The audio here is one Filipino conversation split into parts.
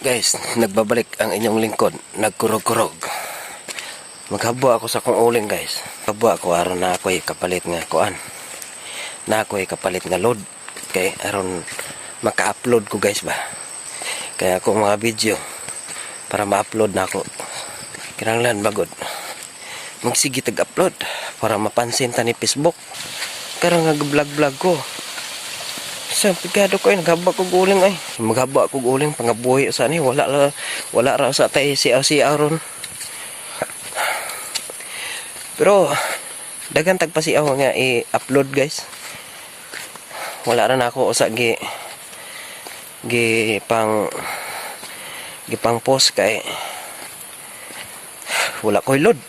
Guys, nagbabalik ang inyong lingkod. Nagkurog-kurog. Maghabwa ako sa kong uling guys. Habwa ako aron na ako'y kapalit nga kuan. Na ako'y kapalit nga load. Kay aron maka-upload ko guys ba. Kaya akong mga video para ma-upload na ako. Kinahanglan bagod. Magsige tag-upload para mapansin ta ni Facebook. Karon nga vlog-vlog ko. Sa pigado ko ay naghaba ko guling ay. Maghaba ko guling pangabuhi sa ni wala ra sa tay si ron. Pero dagan tagpasiaw nga i-upload guys. Wala ra na ako sa pang post kay wala ko'y load.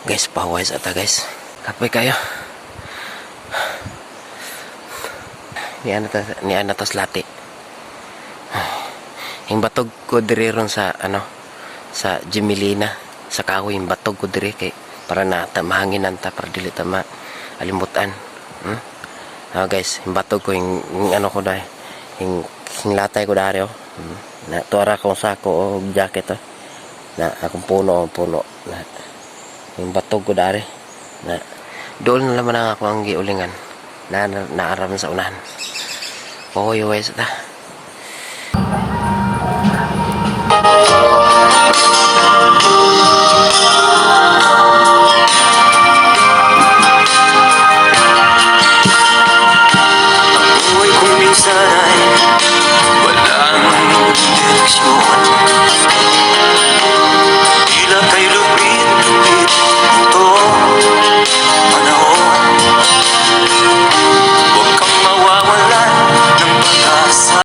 Guys, paway sa ta guys. Kapoy kayo. Ni anatas lati. Yung batog ko diri ron sa sa Jimilina sa kahoy yung batog ko diri kay para na mahanginan ta para dili ta alimutan. Guys, yung batog ko yung ko dai yung latay ko dari na tuara kong sako o jacket na akong puno na yung batog ko dari na doon na naman ako ang giulingan na naaram sa unahan. Okay, wes ta. Ako'y kung minsan ay walang direksyon.